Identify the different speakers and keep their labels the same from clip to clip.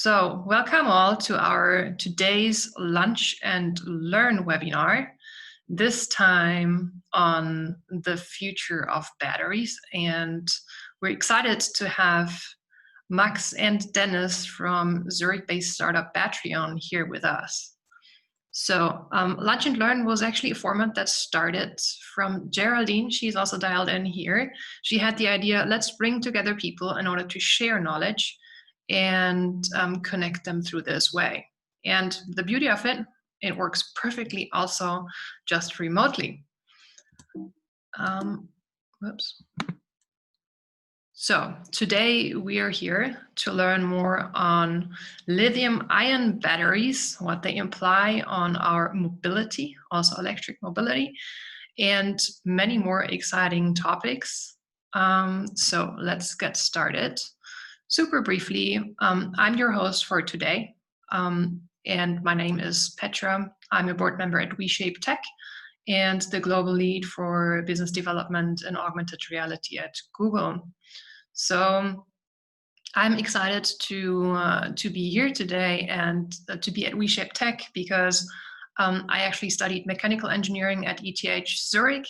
Speaker 1: So welcome all to our today's Lunch and Learn webinar, this time on the future of batteries. And we're excited to have Max and Deniz from Zurich-based startup Battrion here with us. So Lunch and Learn was actually a format that started from Geraldine. She's also dialed in here. She had the idea, let's bring together people in order to share knowledge and connect them through this way. And the beauty of it, it works perfectly also just remotely. Whoops. So today we are here to learn more on lithium-ion batteries, what they imply on our mobility, also electric mobility, and many more exciting topics. So let's get started. Super briefly, I'm your host for today, and my name is Petra. I'm a board member at WeShape Tech and the global lead for business development and augmented reality at Google. So I'm excited to be here today and to be at WeShape Tech because I actually studied mechanical engineering at ETH Zurich.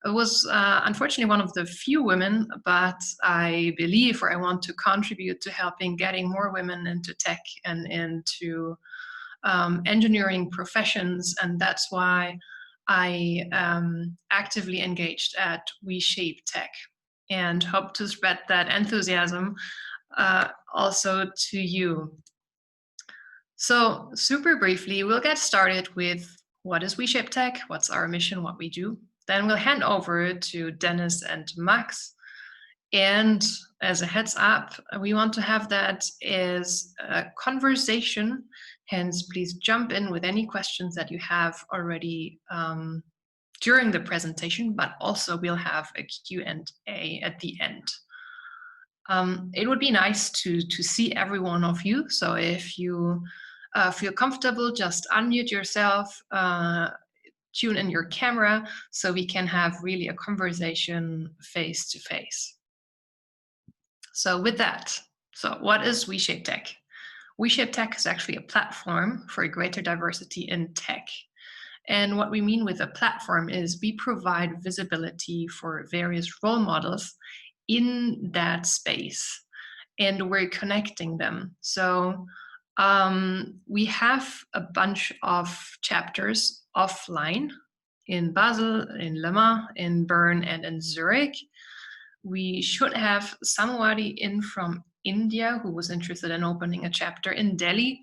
Speaker 1: I was unfortunately one of the few women, but I believe or I want to contribute to helping getting more women into tech and into engineering professions, and that's why I actively engaged at WeShape Tech and hope to spread that enthusiasm also to you. So super briefly, we'll get started with what is WeShape Tech, what's our mission, what we do. Then we'll hand over to Deniz and Max. And as a heads up, we want to have that as a conversation. Hence, please jump in with any questions that you have already during the presentation, but also we'll have a Q&A at the end. It would be nice to see every one of you. So if you feel comfortable, just unmute yourself, tune in your camera so we can have really a conversation face to face. So with that, so what is WeShape Tech? WeShape Tech is actually a platform for greater diversity in tech. And what we mean with a platform is we provide visibility for various role models in that space, and we're connecting them. So we have a bunch of chapters offline in Basel, in Le Mans, in Bern, and in Zurich. We should have somebody in from India who was interested in opening a chapter in Delhi.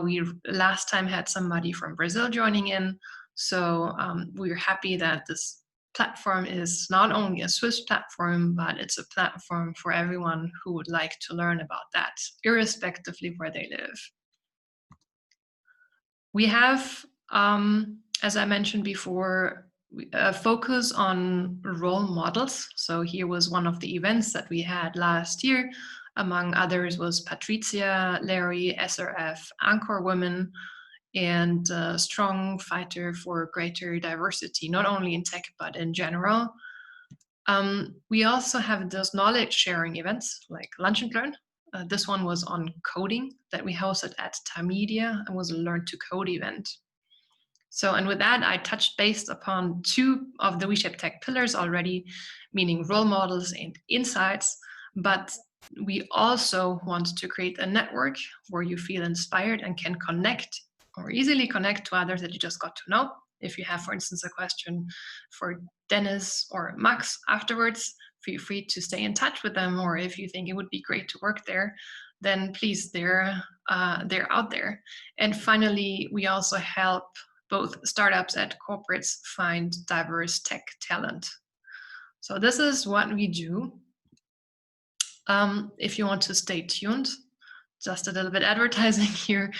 Speaker 1: We last time had somebody from Brazil joining in. So we're happy that this platform is not only a Swiss platform, but it's a platform for everyone who would like to learn about that, irrespectively where they live. We have, as I mentioned before, a focus on role models. So here was one of the events that we had last year. Among others was Patricia, Larry, SRF, Anchor Women, and a strong fighter for greater diversity, not only in tech, but in general. We also have those knowledge sharing events like Lunch and Learn. This one was on coding that we hosted at Tamedia and was a Learn to Code event. So, and with that, I touched base upon two of the WeShape Tech pillars already, meaning role models and insights, but we also want to create a network where you feel inspired and can connect or easily connect to others that you just got to know. If you have, for instance, a question for Deniz or Max afterwards, feel free to stay in touch with them, or if you think it would be great to work there, then please, they're out there. And finally, we also help both startups and corporates find diverse tech talent. So this is what we do. If you want to stay tuned, just a little bit advertising here,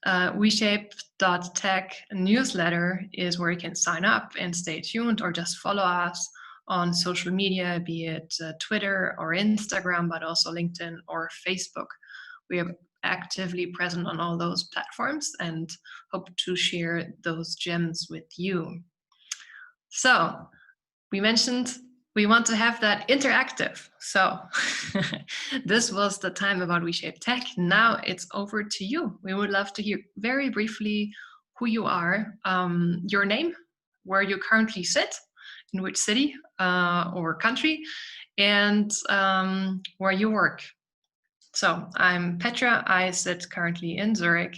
Speaker 1: WeShape.tech newsletter is where you can sign up and stay tuned, or just follow us on social media, be it Twitter or Instagram, but also LinkedIn or Facebook. We are actively present on all those platforms and hope to share those gems with you. So we mentioned we want to have that interactive. So this was the time about WeShape Tech. Now it's over to you. We would love to hear very briefly who you are, your name, where you currently sit, in which city or country, and where you work. So I'm Petra. I sit currently in Zurich.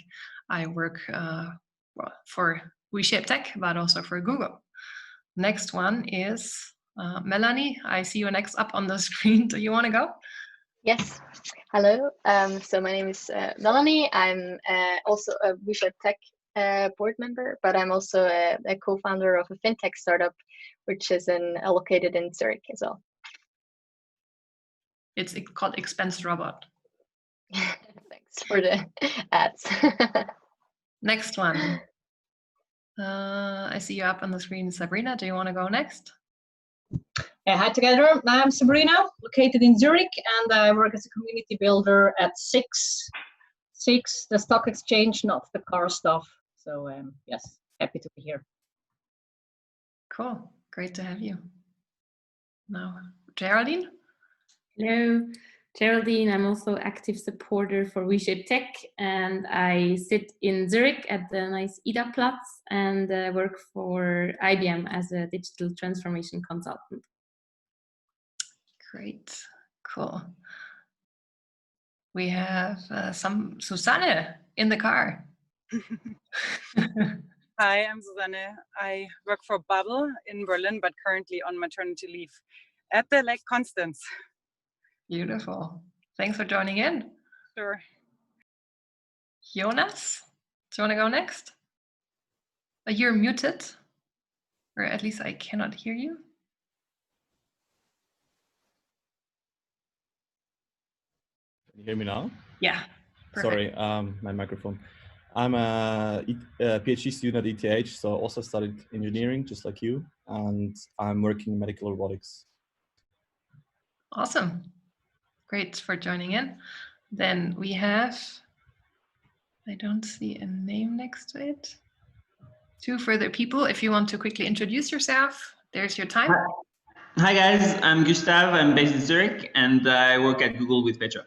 Speaker 1: I work for WeShape Tech, but also for Google. Next one is Melanie. I see you next up on the screen. Do you want to go?
Speaker 2: Yes. Hello. So my name is Melanie. I'm also a WeShape Tech board member, but I'm also a co-founder of a fintech startup, which is located in Zurich as well.
Speaker 1: It's called Expense Robot.
Speaker 2: Thanks for the ads.
Speaker 1: Next one. I see you up on the screen, Sabrina. Do you want to go next?
Speaker 3: Hi together. I'm Sabrina, located in Zurich, and I work as a community builder at SIX, the stock exchange, not the car stuff. So yes, happy to be here.
Speaker 1: Cool. Great to have you. Now, Geraldine.
Speaker 4: Hello, Geraldine. I'm also active supporter for WeShape Tech, and I sit in Zurich at the nice Ida Platz and work for IBM as a digital transformation consultant.
Speaker 1: Great, cool. We have some Susanne in the car.
Speaker 5: Hi, I'm Susanne. I work for Bubble in Berlin, but currently on maternity leave at the Lake Constance.
Speaker 1: Beautiful. Thanks for joining in.
Speaker 5: Sure.
Speaker 1: Jonas, do you want to go next? You're muted, or at least I cannot hear you.
Speaker 6: Can you hear me now?
Speaker 1: Yeah. Perfect.
Speaker 6: Sorry, my microphone. I'm a PhD student at ETH, so I also studied engineering, just like you, and I'm working in medical robotics.
Speaker 1: Awesome. Great for joining in. Then we have, I don't see a name next to it. Two further people. If you want to quickly introduce yourself, there's your time.
Speaker 7: Hi guys, I'm Gustav. I'm based in Zurich, and I work at Google with Petra.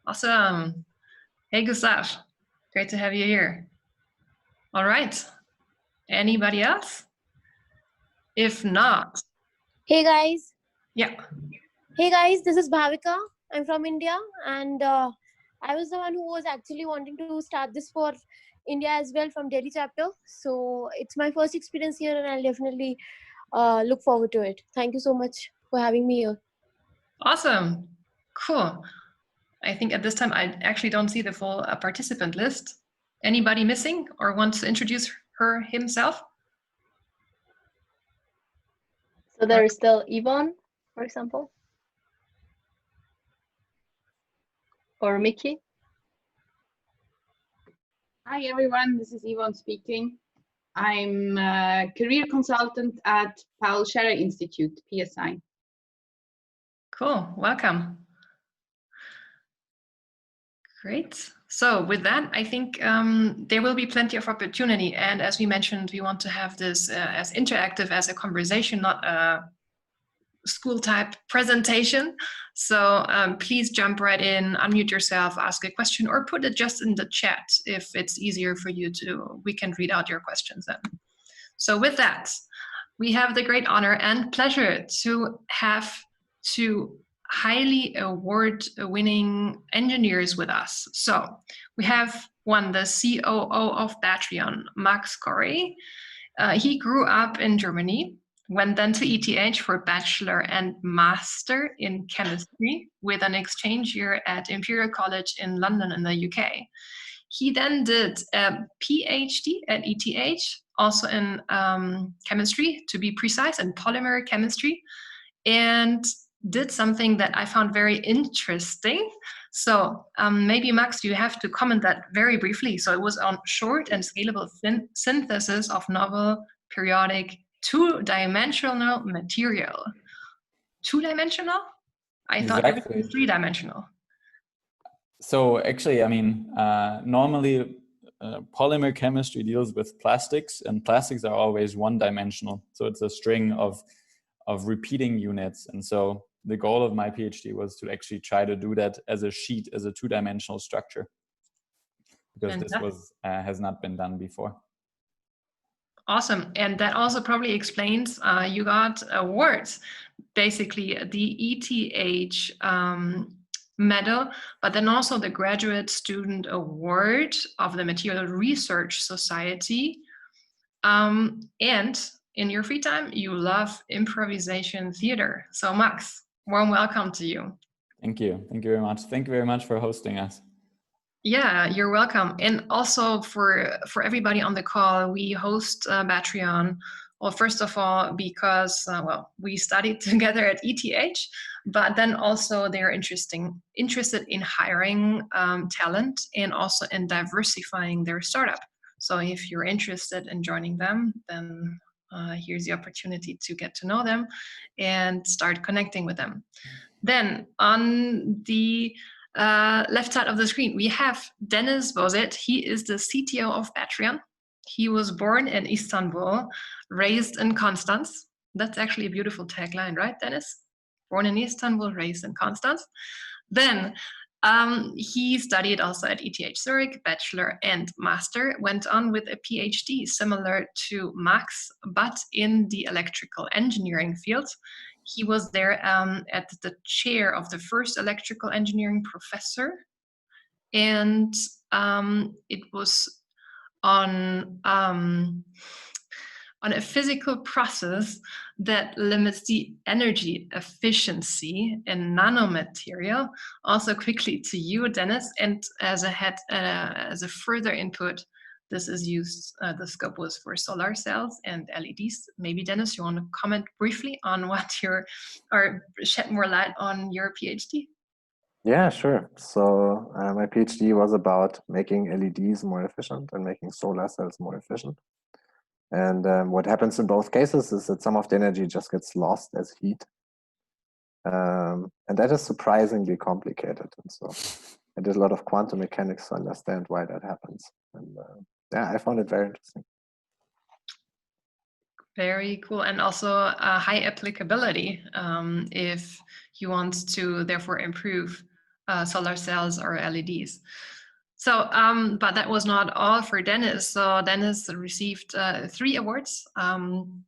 Speaker 1: Awesome. Hey, Gustav. Great to have you here. All right. Anybody else? If not.
Speaker 8: Hey guys.
Speaker 1: Yeah.
Speaker 8: Hey guys, this is Bhavika. I'm from India, and I was the one who was actually wanting to start this for India as well from Delhi chapter. So it's my first experience here, and I'll definitely look forward to it. Thank you so much for having me here.
Speaker 1: Awesome. Cool. I think at this time I actually don't see the full participant list. Anybody missing or wants to introduce her himself?
Speaker 2: So there is still Yvonne, for example, or Mickey.
Speaker 9: Hi everyone, this is Yvonne speaking. I'm a career consultant at Paul Scherrer Institute, PSI.
Speaker 1: Cool, welcome. Great. So with that, I think there will be plenty of opportunity. And as we mentioned, we want to have this as interactive as a conversation, not a school type presentation. So please jump right in, unmute yourself, ask a question, or put it just in the chat if it's easier for you to, we can read out your questions then. So with that, we have the great honor and pleasure to have two highly award-winning engineers with us. So we have one, the COO of Battrion, Max Kory. He grew up in Germany, went then to ETH for bachelor and master in chemistry with an exchange year at Imperial College in London in the UK. He then did a PhD at ETH, also in chemistry, to be precise, in polymer chemistry, and did something that I found very interesting. So maybe Max, you have to comment that very briefly. So it was on short and scalable synthesis of novel periodic two-dimensional material. Two-dimensional? I thought everything was three-dimensional.
Speaker 10: So actually, I mean, normally polymer chemistry deals with plastics, and plastics are always one-dimensional. So it's a string of of repeating units. And so the goal of my PhD was to actually try to do that as a sheet, as a two-dimensional structure, because this was has not been done before.
Speaker 1: Awesome. And that also probably explains you got awards, basically the ETH medal, but then also the Graduate Student Award of the Material Research Society. And in your free time, you love improvisation theater. So Max, warm welcome to you.
Speaker 10: Thank you. Thank you very much. Thank you very much for hosting us.
Speaker 1: Yeah, you're welcome. And also for everybody on the call, we host Battrion. Well, first of all, because, well, we studied together at ETH, but then also they're interested in hiring talent and also in diversifying their startup. So if you're interested in joining them, then here's the opportunity to get to know them and start connecting with them. Then on the left side of the screen, we have Deniz Bozyigit. He is the CTO of Battrion. He was born in Istanbul, raised in Constance. That's actually a beautiful tagline, right, Deniz? Born in Istanbul, raised in Constance. Then he studied also at ETH Zurich, bachelor and master, went on with a PhD similar to Max, but in the electrical engineering field. He was there at the chair of the first electrical engineering professor, and it was on a physical process that limits the energy efficiency in nanomaterial. Also quickly to you, Deniz, and as a further input, this is used, the scope was for solar cells and LEDs. Maybe Deniz, you want to comment briefly on what or shed more light on your PhD?
Speaker 11: Yeah, sure. So my PhD was about making LEDs more efficient and making solar cells more efficient. And what happens in both cases is that some of the energy just gets lost as heat. And that is surprisingly complicated. And so I did a lot of quantum mechanics to understand why that happens. And yeah, I found it very interesting.
Speaker 1: Very cool. And also high applicability if you want to therefore improve solar cells or LEDs. So, but that was not all for Deniz. So Deniz received 3 awards from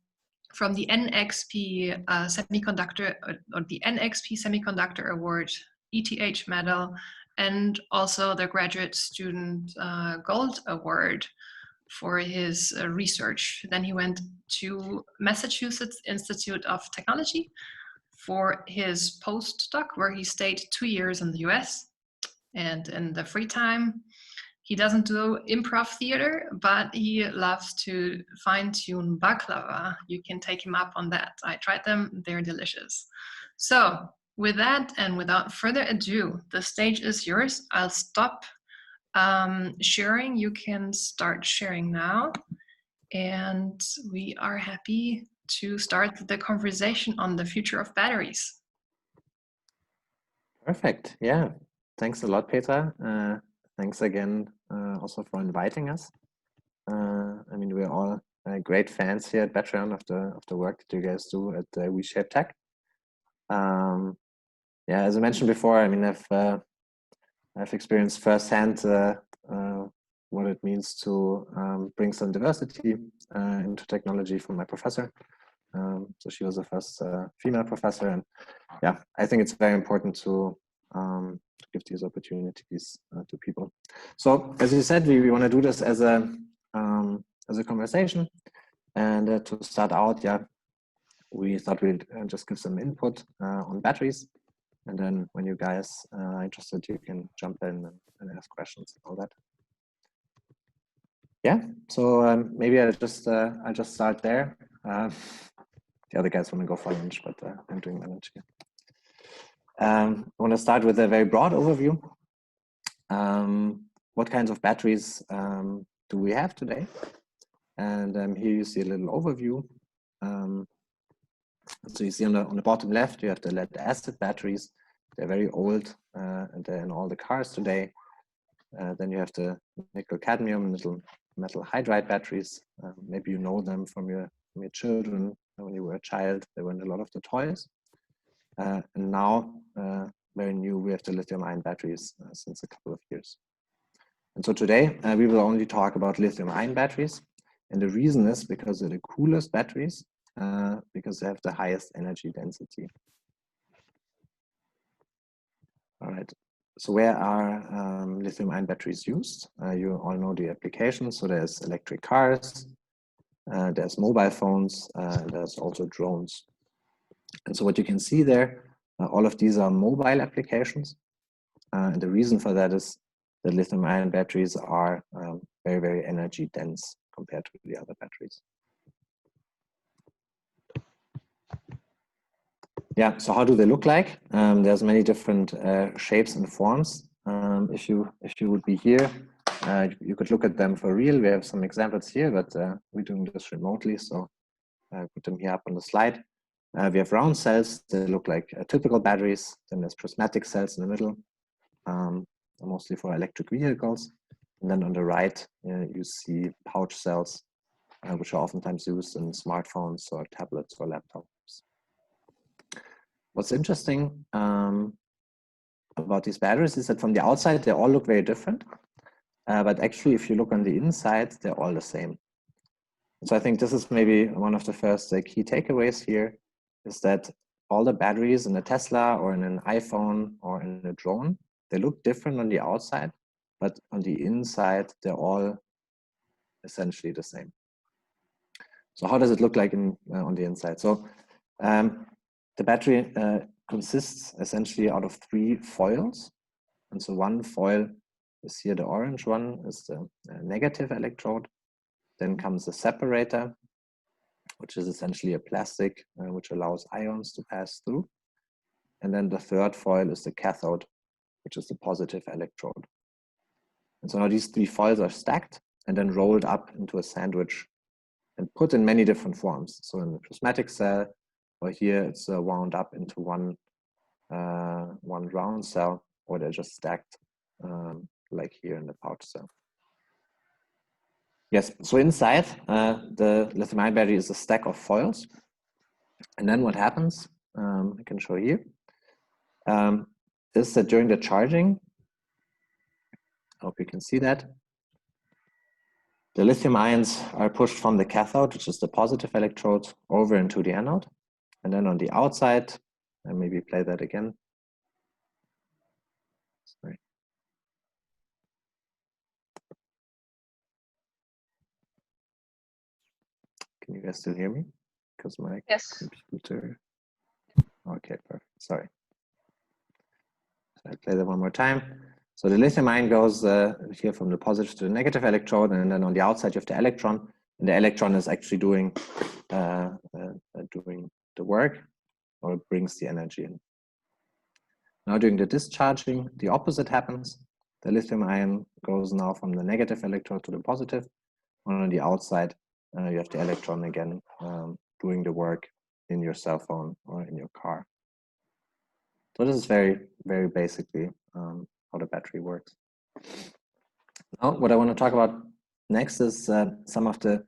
Speaker 1: the NXP Semiconductor, or the NXP Semiconductor Award, ETH Medal, and also the Graduate Student Gold Award for his research. Then he went to Massachusetts Institute of Technology for his postdoc, where he stayed 2 years in the US. And in the free time, he doesn't do improv theater, but he loves to fine-tune baklava. You can take him up on that. I tried them, they're delicious. So with that and without further ado, the stage is yours. I'll stop sharing. You can start sharing now. And we are happy to start the conversation on the future of batteries.
Speaker 11: Perfect. Yeah. Thanks a lot, Petra. Thanks again also for inviting us. I mean, we're all great fans here at Battrion of the work that you guys do at WeShape Tech. Yeah, as I mentioned before, I mean, I've experienced firsthand what it means to bring some diversity into technology from my professor. So she was the first female professor, and yeah, I think it's very important to give these opportunities to people. So as you said, we want to do this as a conversation, and to start out, yeah, we thought we'd just give some input on batteries, and then when you guys are interested, you can jump in and ask questions and all that. Yeah, so maybe I'll just start there. The other guys want to go for lunch, but I'm doing my lunch here. I want to start with a very broad overview. What kinds of batteries do we have today? And here you see a little overview. So you see on the bottom left, you have the lead acid batteries. They're very old, and they're in all the cars today. Then you have the nickel cadmium metal hydride batteries. Maybe you know them from your children when you were a child, they were in a lot of the toys. And now, very new, we have the lithium-ion batteries since a couple of years. And so today, we will only talk about lithium-ion batteries. And the reason is because they're the coolest batteries, because they have the highest energy density. All right, so where are lithium-ion batteries used? You all know the applications. So there's electric cars, there's mobile phones, there's also drones. And so what you can see there, all of these are mobile applications. And the reason for that is that lithium-ion batteries are very, very energy dense compared to the other batteries. Yeah, so how do they look like? There's many different shapes and forms. If you would be here, you could look at them for real. We have some examples here, but we're doing this remotely, so put them here up on the slide. We have round cells. They look like typical batteries. Then there's prismatic cells in the middle, mostly for electric vehicles. And then on the right, you see pouch cells, which are oftentimes used in smartphones or tablets or laptops. What's interesting about these batteries is that from the outside, they all look very different. But actually, if you look on the inside, they're all the same. So I think this is maybe one of the first key takeaways here, is that all the batteries in a Tesla or in an iPhone or in a drone, they look different on the outside, but on the inside, they're all essentially the same. So how does it look like on the inside? So the battery consists essentially out of 3 foils. And so one foil is here, the orange one is the negative electrode. Then comes the separator, which is essentially a plastic which allows ions to pass through. And then the third foil is the cathode, which is the positive electrode. And so now these 3 foils are stacked and then rolled up into a sandwich and put in many different forms. So in the prismatic cell, or here it's wound up into one round cell, or they're just stacked like here in the pouch cell. Yes, so inside the lithium-ion battery is a stack of foils. And then what happens, I can show here, is that during the charging, I hope you can see that, the lithium ions are pushed from the cathode, which is the positive electrode, over into the anode. And then on the outside, and maybe play that again. Sorry. Can you guys still hear me? Because my computer. Okay, perfect. Sorry. So I play that one more time. So the lithium ion goes here from the positive to the negative electrode, and then on the outside you have the electron, and the electron is actually doing the work, or it brings the energy in. Now during the discharging, the opposite happens. The lithium ion goes now from the negative electrode to the positive, and on the outside you have the electron again doing the work in your cell phone or in your car. So this is very, very basically how the battery works. Now, what I want to talk about next is some of the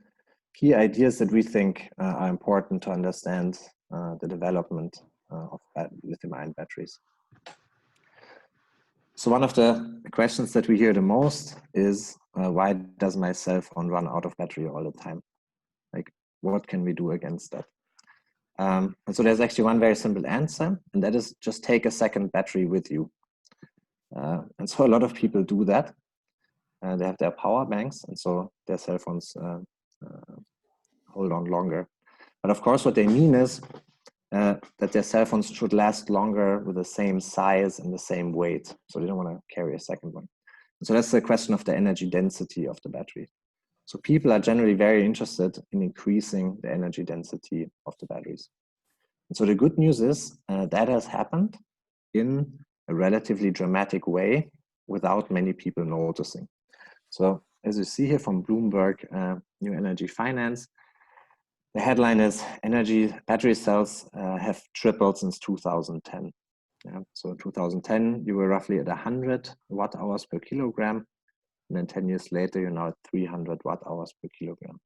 Speaker 11: key ideas that we think are important to understand the development of lithium-ion batteries. So one of the questions that we hear the most is, why does my cell phone run out of battery all the time? Like, what can we do against that? And so there's actually one very simple answer, and that is just take a second battery with you. And so a lot of people do that. They have their power banks, and so their cell phones hold on longer. But of course, what they mean is that their cell phones should last longer with the same size and the same weight. So they don't want to carry a second one. So that's the question of the energy density of the battery. So people are generally very interested in increasing the energy density of the batteries. And so the good news is that has happened in a relatively dramatic way without many people noticing. So as you see here from Bloomberg New Energy Finance, the headline is battery cells have tripled since 2010. Yeah, so in 2010, you were roughly at 100 watt hours per kilogram. And then 10 years later, you're now at 300 watt hours per kilogram.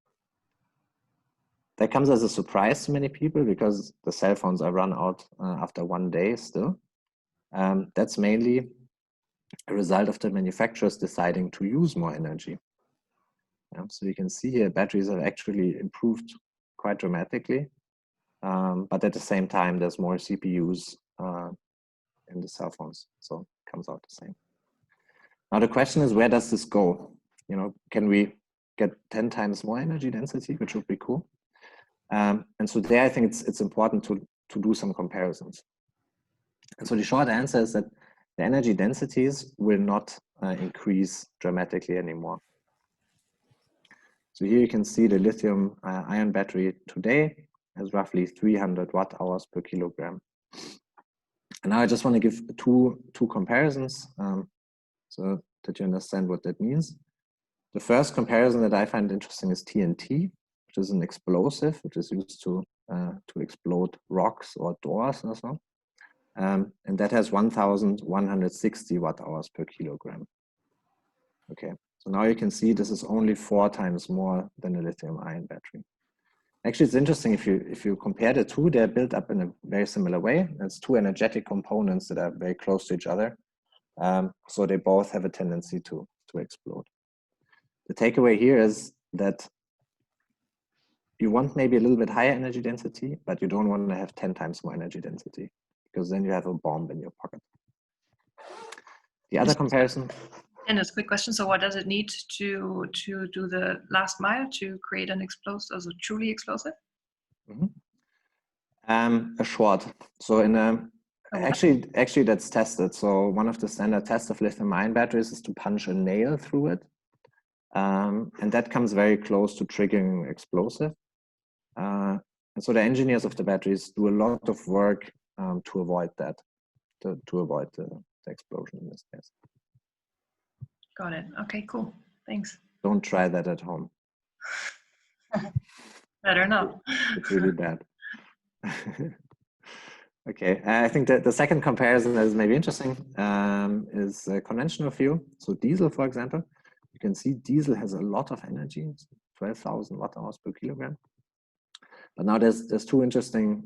Speaker 11: that comes as a surprise to many people because the cell phones are run out after 1 day still. That's mainly a result of the manufacturers deciding to use more energy. So you can see here batteries have actually improved quite dramatically, but at the same time there's more CPUs in the cell phones, so it comes out the same. Now the question is, where does this go? Can we get 10 times more energy density, which would be cool? And so there I think it's important to do some comparisons. And so the short answer is that the energy densities will not increase dramatically anymore. So here you can see the lithium ion battery today has roughly 300 watt-hours per kilogram. And now I just want to give two comparisons so that you understand what that means. The first comparison that I find interesting is TNT, which is an explosive, which is used to explode rocks or doors or so. And that has 1,160 watt-hours per kilogram. Okay, so now you can see this is only 4 times more than a lithium-ion battery. Actually, it's interesting if you compare the two, they're built up in a very similar way. It's 2 energetic components that are very close to each other. So they both have a tendency to explode. The takeaway here is that you want maybe a little bit higher energy density, but you don't want to have 10 times more energy density, because then you have a bomb in your pocket. The other comparison.
Speaker 1: And a quick question. So what does it need to do the last mile to create an explosive, also truly explosive?
Speaker 11: A short. So actually that's tested. So one of the standard tests of lithium-ion batteries is to punch a nail through it. And that comes very close to triggering an explosive. And so the engineers of the batteries do a lot of work to avoid that, to avoid the explosion in this case.
Speaker 1: Got it. Okay, cool. Thanks.
Speaker 11: Don't try that at home.
Speaker 1: Better not.
Speaker 11: It's really bad. Okay, I think that the second comparison that is maybe interesting is conventional fuel. So diesel, for example, you can see diesel has a lot of energy, 12,000 watt-hours per kilogram. But now there's 2 interesting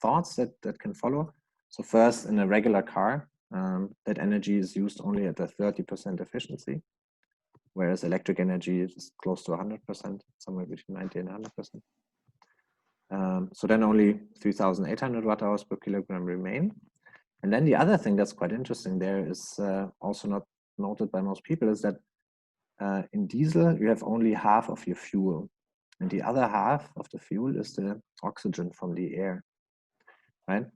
Speaker 11: thoughts that can follow. So first, in a regular car, that energy is used only at a 30% efficiency, whereas electric energy is close to 100%, somewhere between 90 and 100%. So then only 3,800 watt-hours per kilogram remain. And then the other thing that's quite interesting there is also not noted by most people is that in diesel, you have only half of your fuel. And the other half of the fuel is the oxygen from the air, right?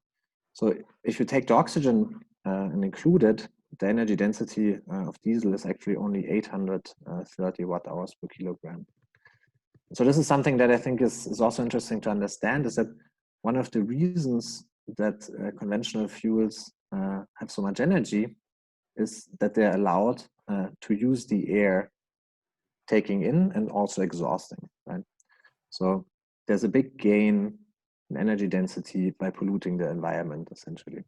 Speaker 11: So if you take the oxygen and include it, the energy density of diesel is actually only 830 watt-hours per kilogram. So this is something that I think is also interesting to understand, is that one of the reasons that conventional fuels have so much energy is that they're allowed to use the air taking in and also exhausting, right? So there's a big gain in energy density by polluting the environment, essentially.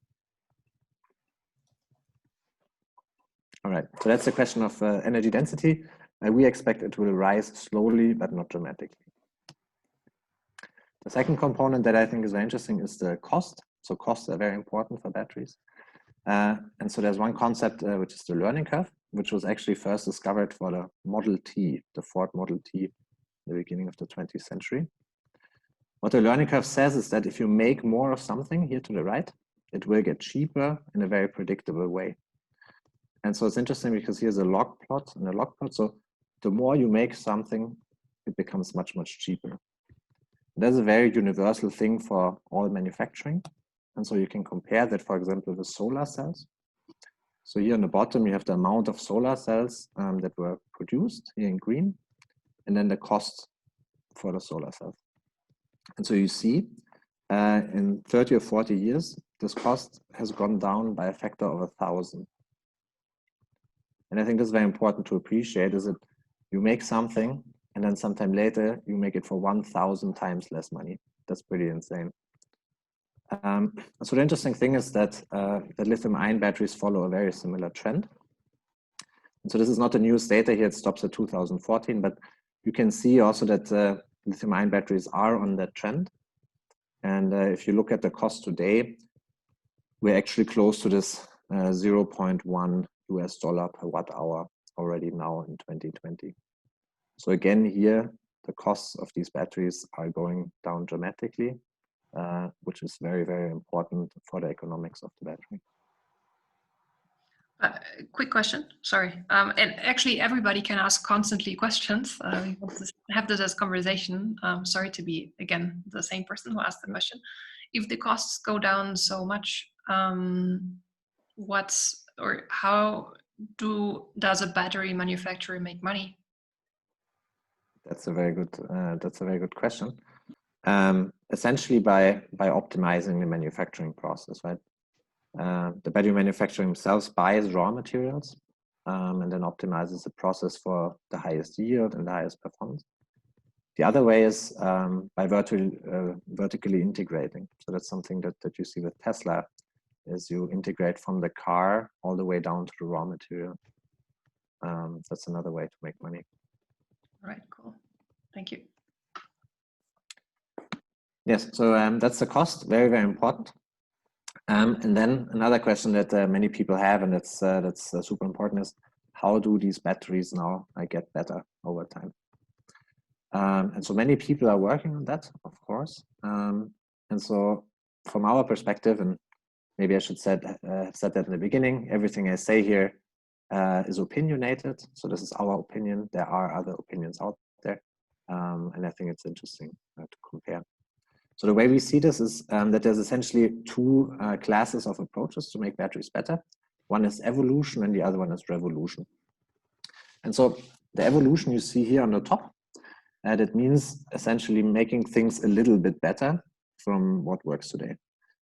Speaker 11: All right, so that's the question of energy density. We expect it will rise slowly, but not dramatically. The second component that I think is very interesting is the cost. So costs are very important for batteries. And so there's one concept, which is the learning curve, which was actually first discovered for the Model T, the Ford Model T, in the beginning of the 20th century. What the learning curve says is that if you make more of something here to the right, it will get cheaper in a very predictable way. And so it's interesting because here's a log plot and a log plot. So the more you make something, it becomes much, much cheaper. That's a very universal thing for all manufacturing. And so you can compare that, for example, with solar cells. So here on the bottom, you have the amount of solar cells that were produced here in green, and then the cost for the solar cells. And so you see in 30 or 40 years, this cost has gone down by a factor of 1,000. And I think that's very important to appreciate, is that you make something and then sometime later you make it for 1,000 times less money. That's pretty insane. So the interesting thing is that the lithium-ion batteries follow a very similar trend. And so this is not the newest data here, it stops at 2014, but you can see also that lithium-ion batteries are on that trend. And if you look at the cost today, we're actually close to this $0.1 per watt hour already now in 2020. So again, here, the costs of these batteries are going down dramatically, which is very, very important for the economics of the battery.
Speaker 1: Quick question, sorry. And actually everybody can ask constantly questions. We want to have this as conversation. Sorry to be, again, the same person who asked the question. If the costs go down so much, how does a battery manufacturer make money?
Speaker 11: That's a very good question. Essentially by optimizing the manufacturing process, right? The battery manufacturer themselves buys raw materials and then optimizes the process for the highest yield and the highest performance. The other way is by vertically integrating. So that's something that you see with Tesla, is you integrate from the car all the way down to the raw material. That's another way to make money.
Speaker 1: All right, cool. Thank you.
Speaker 11: Yes, so that's the cost, very, very important. And then another question that many people have, and that's super important, is how do these batteries now get better over time? And so many people are working on that, of course. And so from our perspective, and maybe I should said that in the beginning, everything I say here is opinionated. So this is our opinion. There are other opinions out there. And I think it's interesting to compare. So the way we see this is that there's essentially two classes of approaches to make batteries better. One is evolution and the other one is revolution. And so the evolution you see here on the top, that means essentially making things a little bit better from what works today.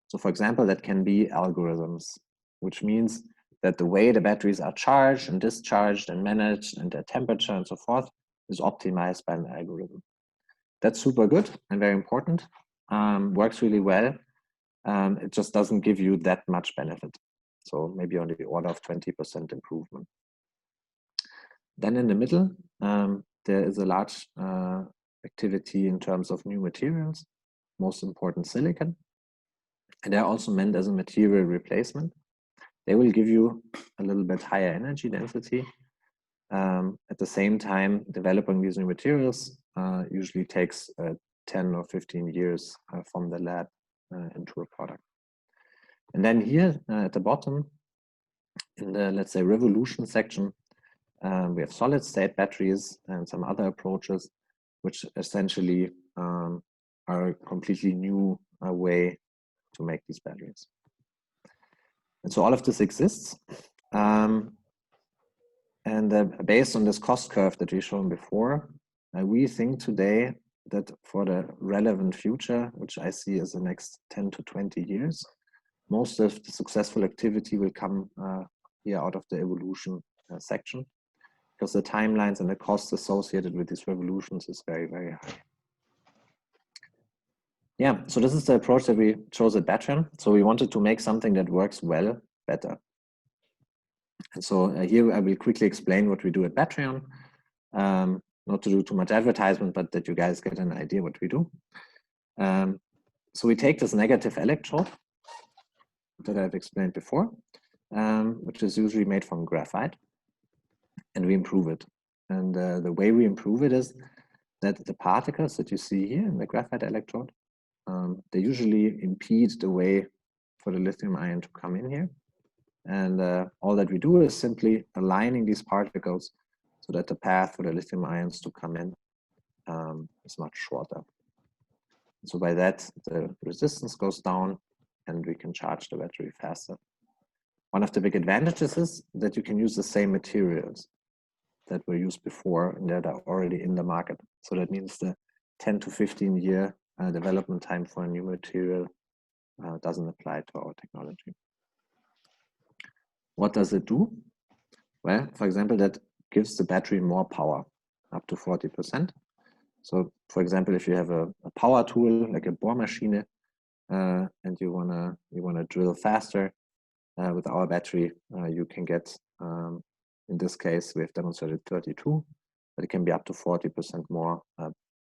Speaker 11: So for example, that can be algorithms, which means that the way the batteries are charged and discharged and managed and their temperature and so forth is optimized by an algorithm. That's super good and very important. Works really well. It just doesn't give you that much benefit. So maybe on the order of 20% improvement. Then in the middle, there is a large activity in terms of new materials, most important silicon. And they're also meant as a material replacement. They will give you a little bit higher energy density. At the same time, developing these new materials usually takes 10 or 15 years from the lab into a product. And then here at the bottom, in the, let's say, revolution section, we have solid state batteries and some other approaches, which essentially are a completely new way to make these batteries. And so all of this exists. And based on this cost curve that we've shown before, we think today that for the relevant future, which I see as the next 10 to 20 years, most of the successful activity will come here out of the evolution section, because the timelines and the costs associated with these revolutions is very, very high. Yeah, so this is the approach that we chose at Battrion. So we wanted to make something that works well better. And so here I will quickly explain what we do at Battrion. Not to do too much advertisement, but that you guys get an idea what we do. So we take this negative electrode that I've explained before, which is usually made from graphite, and we improve it. And the way we improve it is that the particles that you see here in the graphite electrode, they usually impede the way for the lithium ion to come in here. And all that we do is simply aligning these particles so that the path for the lithium ions to come in is much shorter. So by that, the resistance goes down and we can charge the battery faster. One of the big advantages is that you can use the same materials that were used before and that are already in the market. So that means the 10 to 15 year development time for a new material doesn't apply to our technology. What does it do? Well, for example, that gives the battery more power, up to 40%. So, for example, if you have a power tool like a bore machine, and you wanna drill faster with our battery, you can get, in this case, we have demonstrated 32, but it can be up to 40% more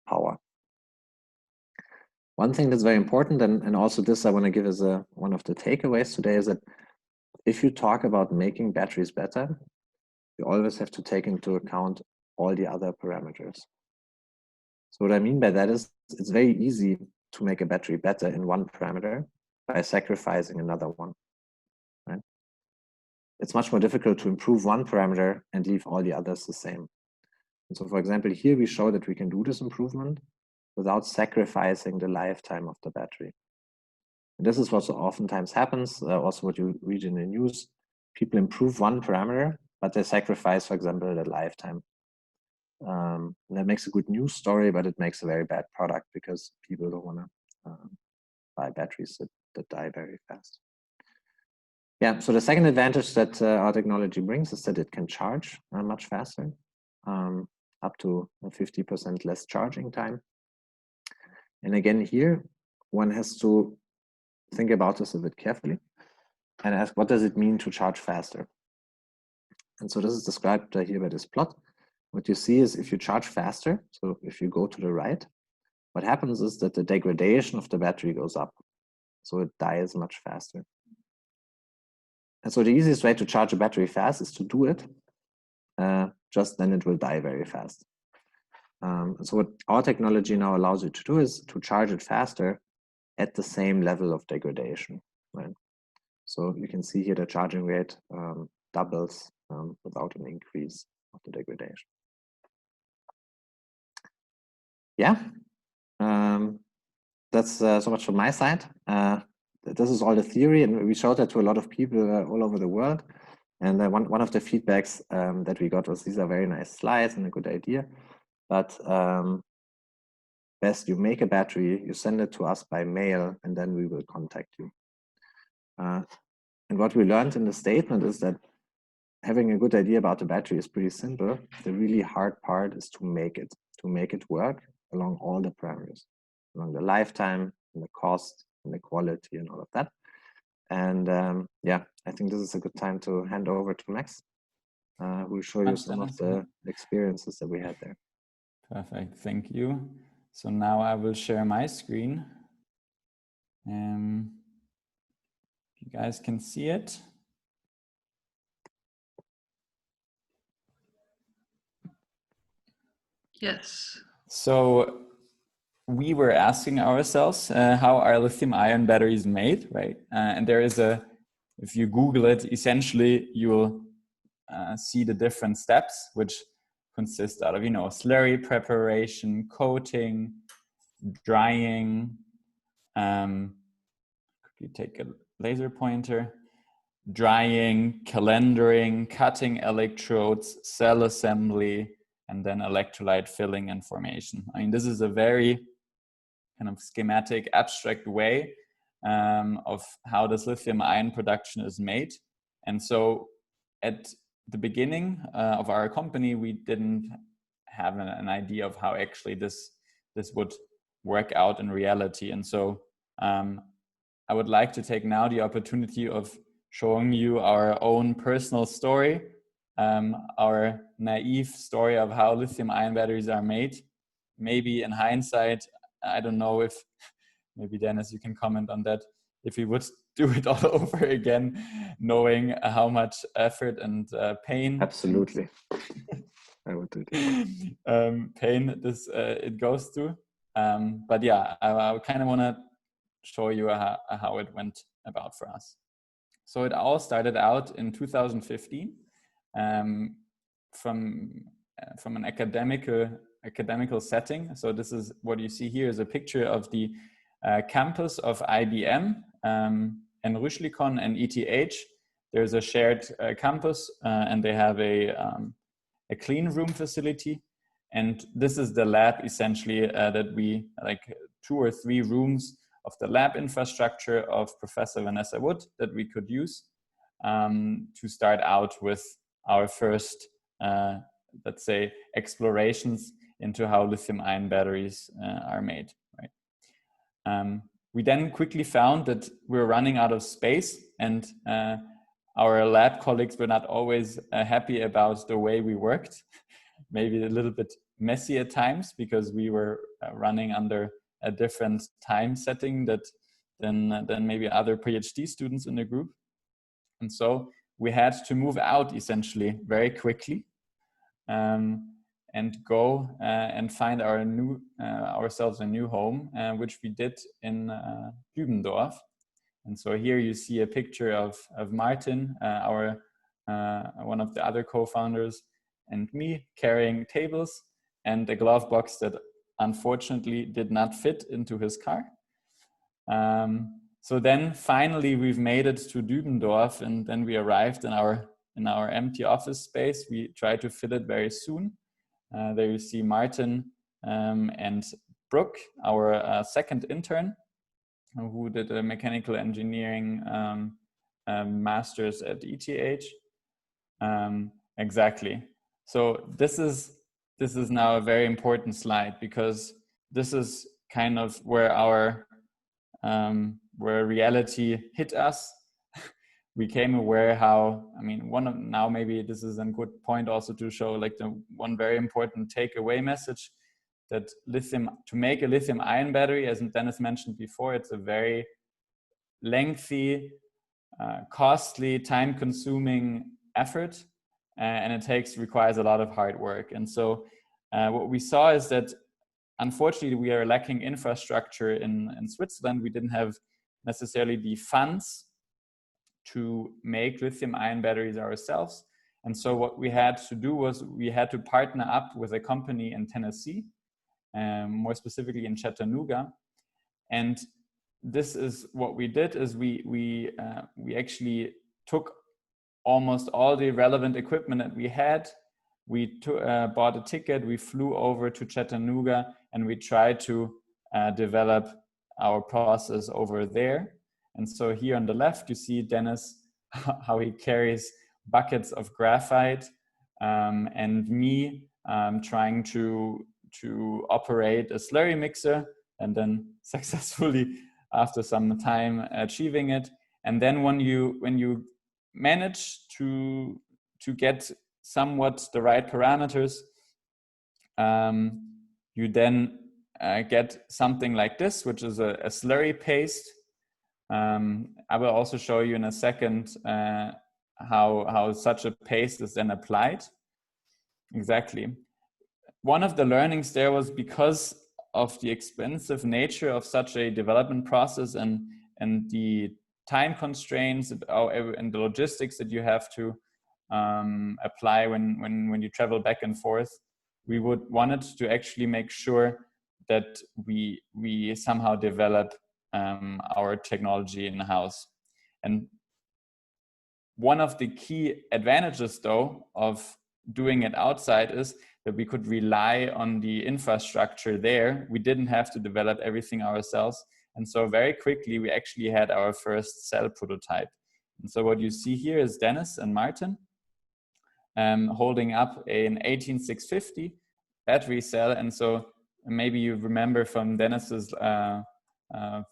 Speaker 11: power. One thing that's very important, and also this I want to give as one of the takeaways today, is that if you talk about making batteries better, you always have to take into account all the other parameters. So what I mean by that is it's very easy to make a battery better in one parameter by sacrificing another one, right? It's much more difficult to improve one parameter and leave all the others the same. And so for example, here we show that we can do this improvement without sacrificing the lifetime of the battery. And this is what so oftentimes happens, also what you read in the news. People improve one parameter, but they sacrifice, for example, the lifetime. And that makes a good news story, but it makes a very bad product because people don't want to buy batteries that die very fast. Yeah, so the second advantage that our technology brings is that it can charge much faster, up to 50% less charging time. And again, here, one has to think about this a bit carefully and ask, what does it mean to charge faster? And so this is described here by this plot. What you see is if you charge faster, so if you go to the right, what happens is that the degradation of the battery goes up. So it dies much faster. And so the easiest way to charge a battery fast is to do it, just then it will die very fast. So what our technology now allows you to do is to charge it faster at the same level of degradation, right? So you can see here the charging rate doubles without an increase of the degradation. Yeah, that's so much from my side. This is all the theory, and we showed that to a lot of people all over the world. And one of the feedbacks that we got was, these are very nice slides and a good idea, but best you make a battery, you send it to us by mail, and then we will contact you. And what we learned in the statement is that having a good idea about the battery is pretty simple. The really hard part is to make it work along all the parameters, along the lifetime, and the cost, and the quality, and all of that. And yeah, I think this is a good time to hand over to Max, who will show you some of the experiences that we had there.
Speaker 10: Perfect, thank you. So now I will share my screen. You guys can see it.
Speaker 1: Yes.
Speaker 10: So we were asking ourselves how are lithium-ion batteries made, right? And there is if you Google it, essentially you will see the different steps, which consist out of, slurry preparation, coating, drying, quickly take a laser pointer, drying, calendering, cutting electrodes, cell assembly, and then electrolyte filling and formation. I mean, this is a very kind of schematic, abstract way of how this lithium-ion production is made. And so at the beginning of our company, we didn't have an idea of how actually this would work out in reality. And so I would like to take now the opportunity of showing you our own personal story, our naive story of how lithium-ion batteries are made. Maybe in hindsight, I don't know if, maybe Deniz, you can comment on that, if we would do it all over again, knowing how much effort and pain.
Speaker 11: Absolutely. I would do it.
Speaker 10: Pain it goes through. But yeah, I kind of want to show you how it went about for us. So it all started out in 2015 from an academical setting. So this is what you see here is a picture of the campus of IBM and Rüschlikon and ETH. There's a shared campus and they have a clean room facility. And this is the lab essentially that we, like 2 or 3 rooms of the lab infrastructure of Professor Vanessa Wood that we could use to start out with our first, let's say, explorations into how lithium-ion batteries are made. Right? We then quickly found that we're running out of space, and our lab colleagues were not always happy about the way we worked. Maybe a little bit messy at times because we were running under a different time setting than maybe other PhD students in the group. And so we had to move out essentially very quickly and go and find ourselves a new home, which we did in Dübendorf. And so here you see a picture of Martin, one of the other co-founders, and me carrying tables and a glove box that unfortunately did not fit into his car. So then finally we've made it to Dübendorf, and then we arrived in our empty office space. We tried to fill it very soon. There you see Martin and Brooke, our second intern, who did a mechanical engineering master's at ETH. Exactly. So this is now a very important slide, because this is kind of where where reality hit us. We became aware how, I mean, now maybe this is a good point also to show like the one very important takeaway message, that to make a lithium ion battery, as Deniz mentioned before, it's a very lengthy, costly, time consuming effort, and it requires a lot of hard work. And so what we saw is that unfortunately we are lacking infrastructure in Switzerland. We didn't have necessarily the funds to make lithium ion batteries ourselves. And so what we had to do was we had to partner up with a company in Tennessee, more specifically in Chattanooga. And this is what we did, is we actually took almost all the relevant equipment that we had. We bought a ticket, we flew over to Chattanooga, and we tried to develop our process over there. And so here on the left, you see Deniz, how he carries buckets of graphite, and me trying to operate a slurry mixer, and then successfully after some time achieving it. And then when you manage to get somewhat the right parameters, you then get something like this, which is a slurry paste. I will also show you in a second how such a paste is then applied. Exactly. One of the learnings there was, because of the expensive nature of such a development process and the time constraints and the logistics that you have to apply when you travel back and forth, we wanted to actually make sure that we somehow develop our technology in-house. And one of the key advantages, though, of doing it outside is that we could rely on the infrastructure there. We didn't have to develop everything ourselves. And so very quickly, we actually had our first cell prototype. And so what you see here is Deniz and Martin holding up an 18650 battery cell. And so maybe you remember from Deniz's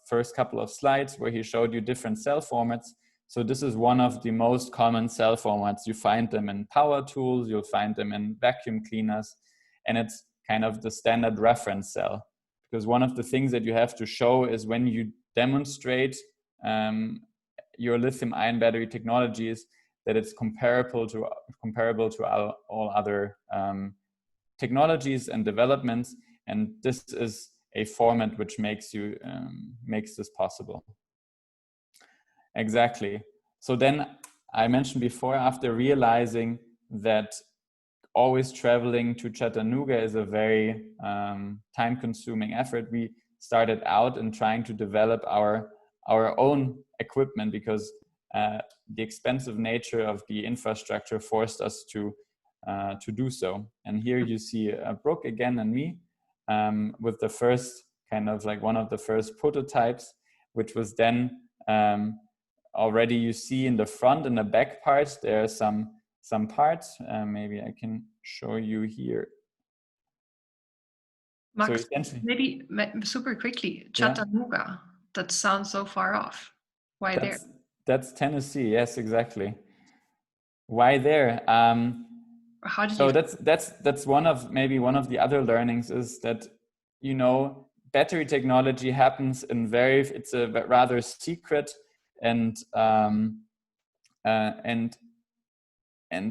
Speaker 10: first couple of slides where he showed you different cell formats. So this is one of the most common cell formats. You find them in power tools, you'll find them in vacuum cleaners, and it's kind of the standard reference cell. Because one of the things that you have to show is when you demonstrate your lithium ion battery technologies, that it's comparable to all other technologies and developments. And this is a format which makes this possible. Exactly. So then I mentioned before, after realizing that always traveling to Chattanooga is a very time-consuming effort, we started out in trying to develop our own equipment, because the expensive nature of the infrastructure forced us to do so. And here you see Brooke again and me with the first kind of like one of the first prototypes, which was then already you see in the front and the back parts, there are some parts. Maybe I can show you here.
Speaker 1: Max,
Speaker 10: so
Speaker 1: maybe super quickly, Chattanooga, yeah. That sounds so far off. Why there?
Speaker 10: That's Tennessee, yes, exactly. Why there?
Speaker 1: How did
Speaker 10: so that's one of the other learnings, is that, you know, battery technology happens in it's a rather secret and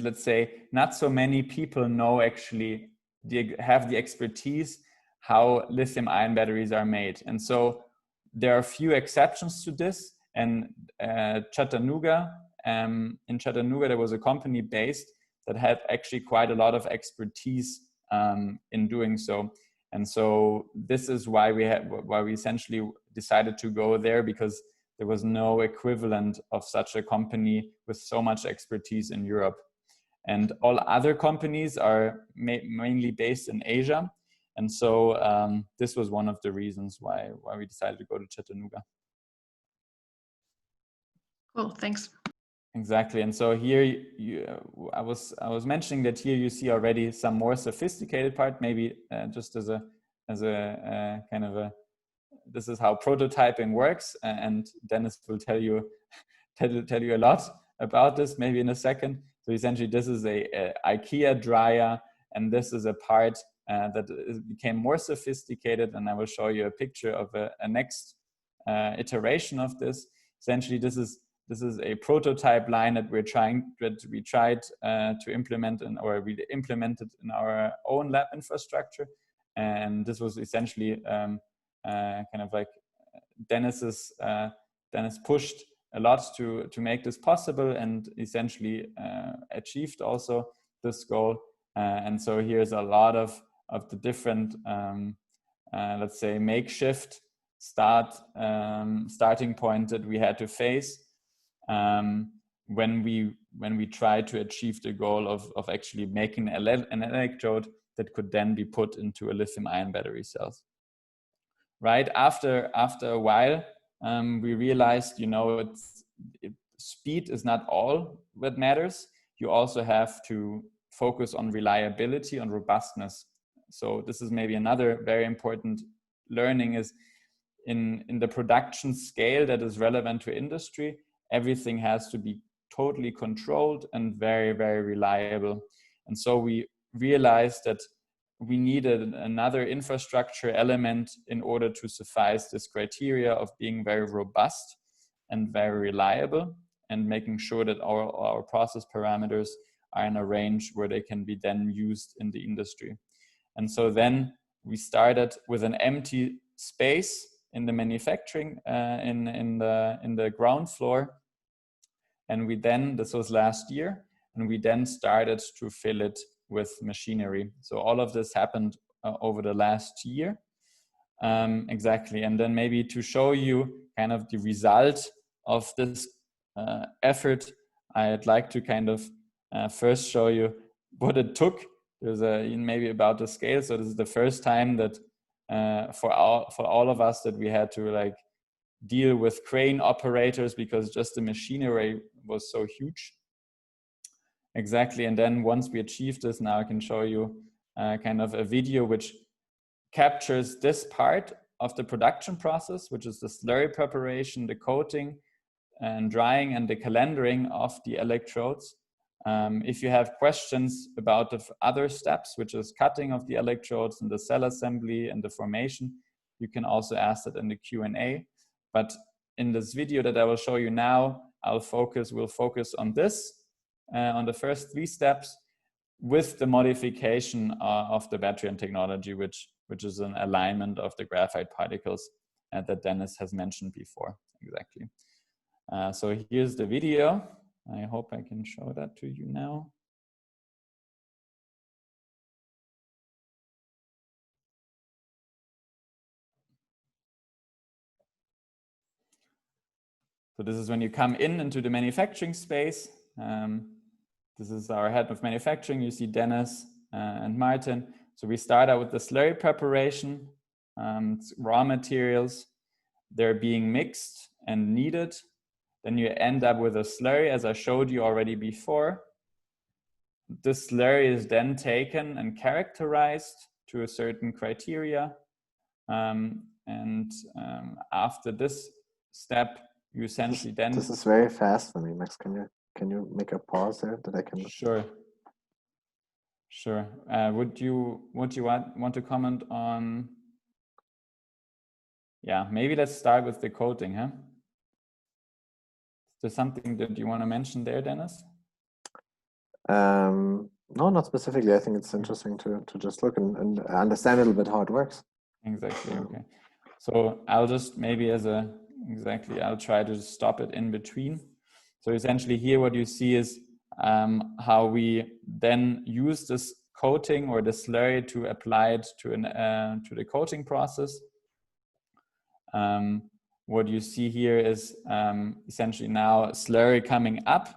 Speaker 10: let's say not so many people know actually have the expertise how lithium ion batteries are made. And so there are a few exceptions to this. And Chattanooga, in Chattanooga, there was a company based that had actually quite a lot of expertise in doing so. And so this is why we essentially decided to go there, because there was no equivalent of such a company with so much expertise in Europe. And all other companies are mainly based in Asia. And so this was one of the reasons why we decided to go to Chattanooga.
Speaker 1: Cool, thanks.
Speaker 10: Exactly. And so here I was mentioning that here you see already some more sophisticated part, maybe just as a kind of this is how prototyping works, and Deniz will tell you a lot about this maybe in a second. So essentially this is a IKEA dryer, and this is a part that became more sophisticated, and I will show you a picture of a next iteration of this. Essentially this is a prototype line that we tried to implement or we implemented in our own lab infrastructure. And this was essentially kind of like Deniz pushed a lot to make this possible, and essentially achieved also this goal. And so here's a lot of the different, let's say, makeshift starting point that we had to face when we tried to achieve the goal of actually making an electrode that could then be put into a lithium-ion battery cells. Right after a while, we realized, speed is not all that matters. You also have to focus on reliability, on robustness. So this is maybe another very important learning, is in the production scale that is relevant to industry, everything has to be totally controlled and very, very reliable. And so we realized that we needed another infrastructure element in order to suffice this criteria of being very robust and very reliable, and making sure that our process parameters are in a range where they can be then used in the industry. And so then we started with an empty space in the manufacturing, in the ground floor. And this was last year, and we then started to fill it with machinery. So all of this happened over the last year. Exactly. And then maybe to show you kind of the result of this effort, I'd like to kind of first show you what it took. There's maybe about the scale. So this is the first time that for all of us that we had to deal with crane operators, because just the machinery was so huge. Exactly. And then once we achieved this, now I can show you kind of a video which captures this part of the production process, which is the slurry preparation, the coating and drying, and the calendering of the electrodes. If you have questions about the other steps, which is cutting of the electrodes and the cell assembly and the formation, you can also ask that in the Q&A. But in this video that I will show you now, we'll focus on this, on the first 3 steps, with the modification of the Battrion technology, which is an alignment of the graphite particles that Deniz has mentioned before. Exactly. So here's the video. I hope I can show that to you now. So this is when you come into the manufacturing space. This is our head of manufacturing. You see Deniz and Martin. So we start out with the slurry preparation, raw materials. They're being mixed and kneaded. Then you end up with a slurry, as I showed you already before. This slurry is then taken and characterized to a certain criteria. After this step, you essentially
Speaker 11: This is very fast for me, Max. Can you make a pause there that I can?
Speaker 10: Sure. Would you want to comment on yeah, maybe let's start with the coating, huh? Is there something that you want to mention there, Deniz?
Speaker 11: No, not specifically. I think it's interesting to just look and understand a little bit how it works.
Speaker 10: Exactly, okay. So I'll just maybe I'll try to stop it in between. So essentially here what you see is how we then use this coating or the slurry to apply it to the coating process. What you see here is essentially now slurry coming up,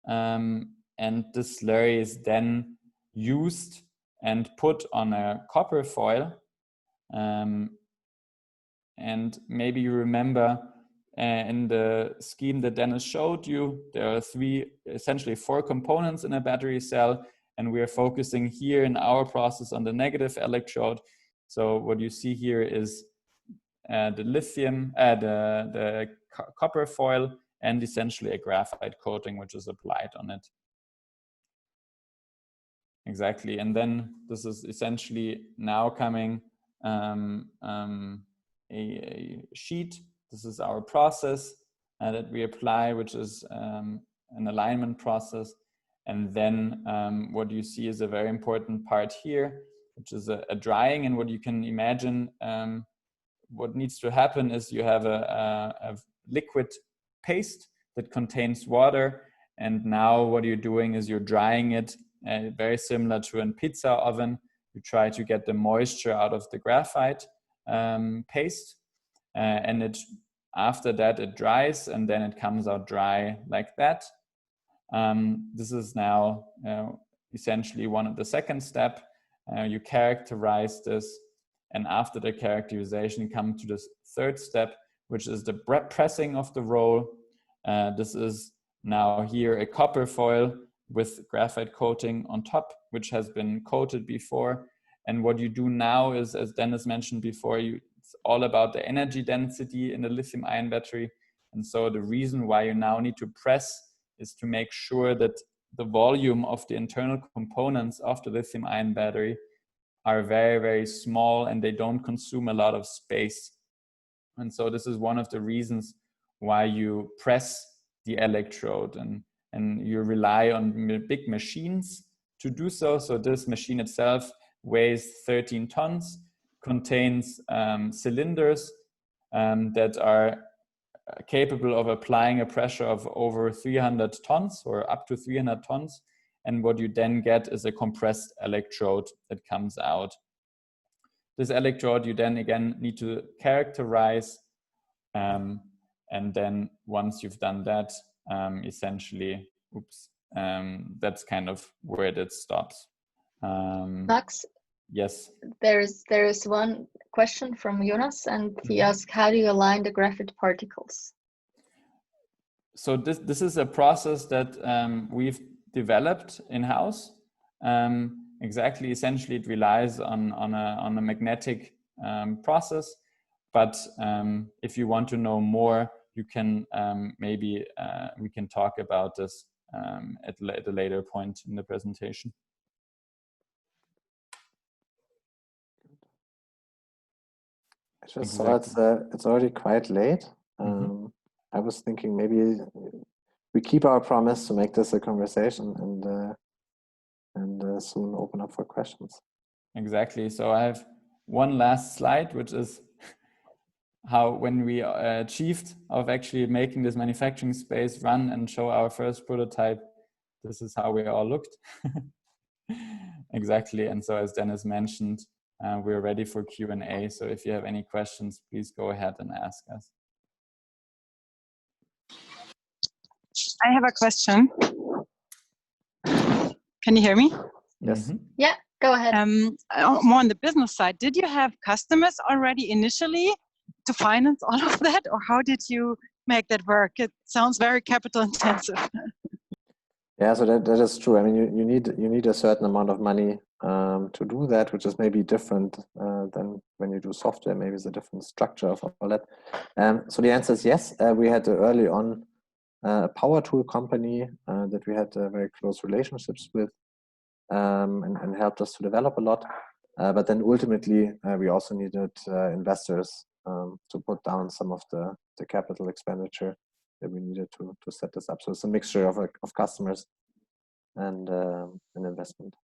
Speaker 10: and the slurry is then used and put on a copper foil. And maybe you remember in the scheme that Deniz showed you, there are essentially four components in a battery cell, and we are focusing here in our process on the negative electrode. So what you see here is the lithium, the copper foil, and essentially a graphite coating which is applied on it. Exactly, and then this is essentially now coming a sheet. This is our process that we apply, which is an alignment process. And then what you see is a very important part here, which is a drying. And what you can imagine, what needs to happen is you have a liquid paste that contains water. And now what you're doing is you're drying it, very similar to a pizza oven. You try to get the moisture out of the graphite paste, and after that it dries, and then it comes out dry like that. This is now essentially the second step. You characterize this, and after the characterization, you come to this third step, which is the pressing of the roll. This is now here a copper foil with graphite coating on top, which has been coated before. And what you do now is, as Deniz mentioned before, it's all about the energy density in the lithium-ion battery. And so the reason why you now need to press is to make sure that the volume of the internal components of the lithium-ion battery are very, very small, and they don't consume a lot of space. And so this is one of the reasons why you press the electrode, and you rely on big machines to do so. So this machine itself weighs 13 tons, contains cylinders that are capable of applying a pressure of over 300 tons or up to 300 tons. And what you then get is a compressed electrode that comes out. This electrode you then again need to characterize, and then once you've done that, essentially, that's kind of where that stops.
Speaker 2: Max?
Speaker 10: Yes.
Speaker 2: There is one question from Jonas, and he asked, how do you align the graphite particles?
Speaker 10: So this is a process that we've developed in-house. Exactly, essentially it relies on a magnetic process, but if you want to know more, you can maybe we can talk about this at a later point in the presentation.
Speaker 11: I just saw it's already quite late. I was thinking maybe we keep our promise to make this a conversation and soon open up for questions.
Speaker 10: Exactly. So I have one last slide, which is how when we achieved of actually making this manufacturing space run and show our first prototype, this is how we all looked. Exactly. And so as Deniz mentioned, we're ready for Q&A. So if you have any questions, please go ahead and ask us.
Speaker 5: I have a question. Can you hear me?
Speaker 11: Yes.
Speaker 2: Yeah, go ahead.
Speaker 5: More on the business side, did you have customers already initially to finance all of that, or how did you make that work? It sounds very capital intensive.
Speaker 11: Yeah, so that is true. I mean, you need a certain amount of money to do that, which is maybe different than when you do software. Maybe it's a different structure of all that. So the answer is yes. We had early on a power tool company that we had very close relationships with and helped us to develop a lot. But then ultimately, we also needed investors to put down some of the capital expenditure that we needed to set this up. So it's a mixture of customers and investment.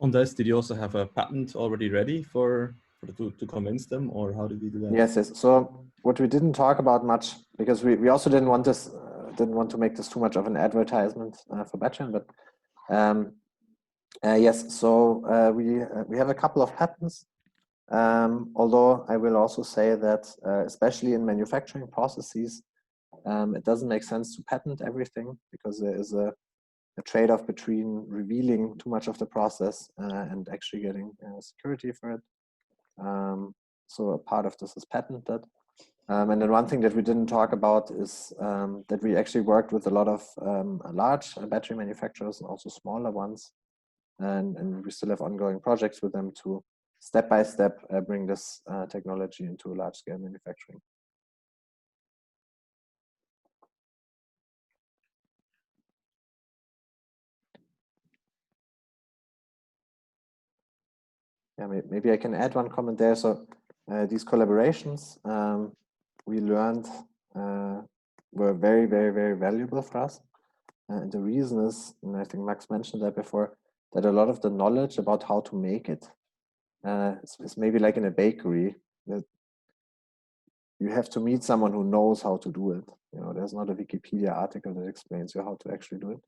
Speaker 6: On this, did you also have a patent already ready to convince them, or how did you do that?
Speaker 11: Yes. So what we didn't talk about much, because we also didn't want to make this too much of an advertisement for Battrion, but yes. So we have a couple of patents. Although I will also say that, especially in manufacturing processes, it doesn't make sense to patent everything, because there is a trade-off between revealing too much of the process and actually getting security for it. So a part of this is patented. And then one thing that we didn't talk about is that we actually worked with a lot of large battery manufacturers and also smaller ones. And we still have ongoing projects with them to step by step bring this technology into large scale manufacturing. Yeah, maybe I can add one comment there. So these collaborations we learned were very, very, very valuable for us. And the reason is, and I think Max mentioned that before, that a lot of the knowledge about how to make it is maybe like in a bakery, that you have to meet someone who knows how to do it. You know, there's not a Wikipedia article that explains you how to actually do it.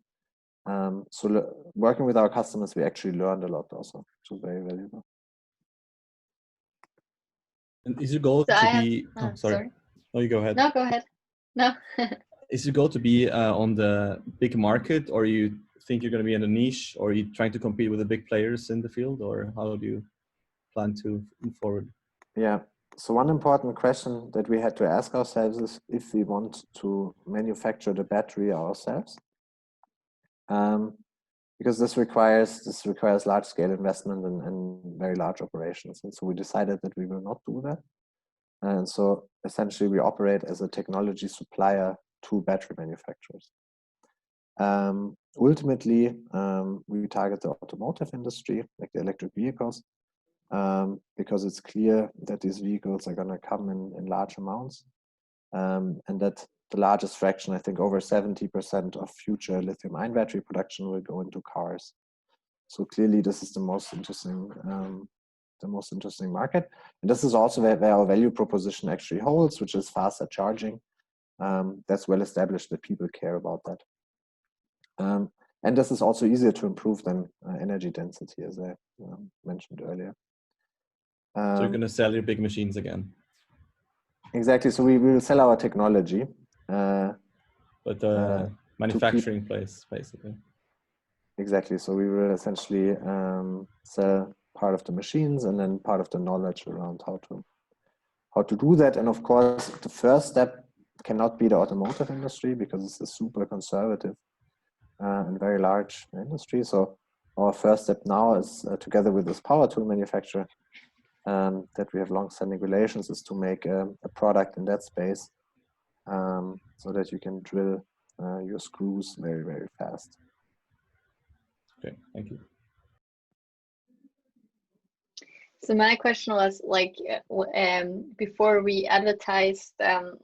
Speaker 11: So working with our customers, we actually learned a lot also, which was very valuable.
Speaker 6: And is your goal to be? Oh, sorry. No, you go ahead.
Speaker 2: No, go ahead. No.
Speaker 6: Is your goal to be on the big market, or you think you're going to be in a niche, or are you trying to compete with the big players in the field, or how do you plan to move forward?
Speaker 11: Yeah. So one important question that we had to ask ourselves is if we want to manufacture the battery ourselves, because this requires large scale investment and very large operations. And so we decided that we will not do that. And so essentially we operate as a technology supplier to battery manufacturers. Ultimately, we target the automotive industry, like the electric vehicles, because it's clear that these vehicles are going to come in large amounts, and that the largest fraction, I think over 70% of future lithium-ion battery production will go into cars. So clearly this is the most interesting market. And this is also where our value proposition actually holds, which is faster charging. That's well established that people care about that. And this is also easier to improve than energy density, as I mentioned earlier.
Speaker 6: So you're going to sell your big machines again?
Speaker 11: Exactly. So we will sell our technology.
Speaker 6: But the manufacturing place, basically.
Speaker 11: Exactly. So we will essentially sell part of the machines and then part of the knowledge around how to do that. And of course, the first step cannot be the automotive industry, because it's a super conservative and very large industry. So our first step now is together with this power tool manufacturer that we have long-standing relations, is to make a product in that space so that you can drill your screws very, very fast.
Speaker 6: Okay, thank you.
Speaker 2: So my question was, like, before we advertised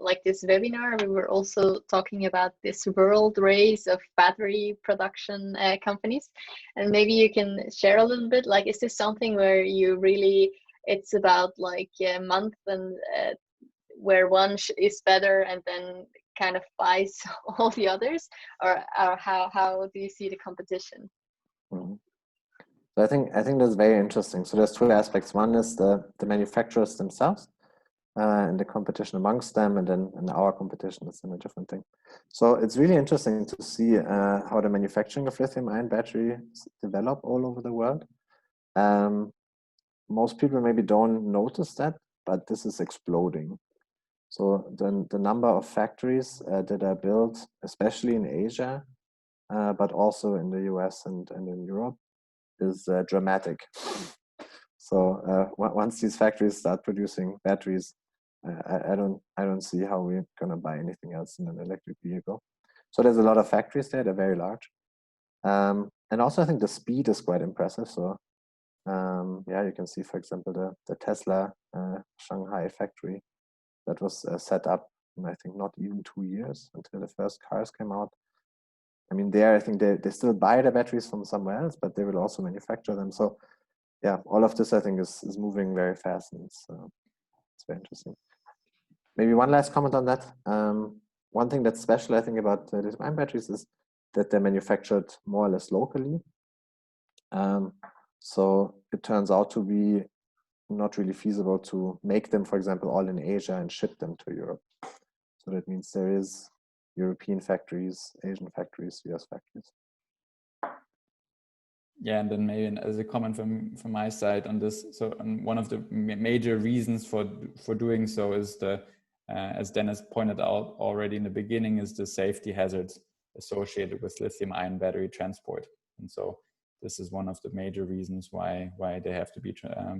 Speaker 2: like this webinar, we were also talking about this world race of battery production companies, and maybe you can share a little bit. Like, is this something where you really, it's about like a month and where one is better and then kind of buys all the others, or how do you see the competition?
Speaker 11: Mm-hmm. So I think that's very interesting. So there's two aspects. One is the manufacturers themselves and the competition amongst them, and then our competition is in a different thing. So it's really interesting to see how the manufacturing of lithium-ion batteries develop all over the world. Most people maybe don't notice that, but this is exploding. So the number of factories that are built, especially in Asia, but also in the US and in Europe, is dramatic. So once these factories start producing batteries, I don't see how we're gonna buy anything else in an electric vehicle. So there's a lot of factories there. They're very large, and also I think the speed is quite impressive. So Yeah, you can see, for example, the Tesla Shanghai factory that was set up in, I think, not even 2 years until the first cars came out. I mean, there, I think they still buy the batteries from somewhere else, but they will also manufacture them. So yeah, all of this, I think, is moving very fast, and it's very interesting. Maybe one last comment on that. One thing that's special, I think, about lithium-ion batteries is that they're manufactured more or less locally. So it turns out to be not really feasible to make them, for example, all in Asia and ship them to Europe. So that means there is European factories, Asian factories, US factories.
Speaker 10: Yeah, and then maybe as a comment from my side on this, so one of the major reasons for doing so is the, as Deniz pointed out already in the beginning, is the safety hazards associated with lithium-ion battery transport. And so this is one of the major reasons why they have to be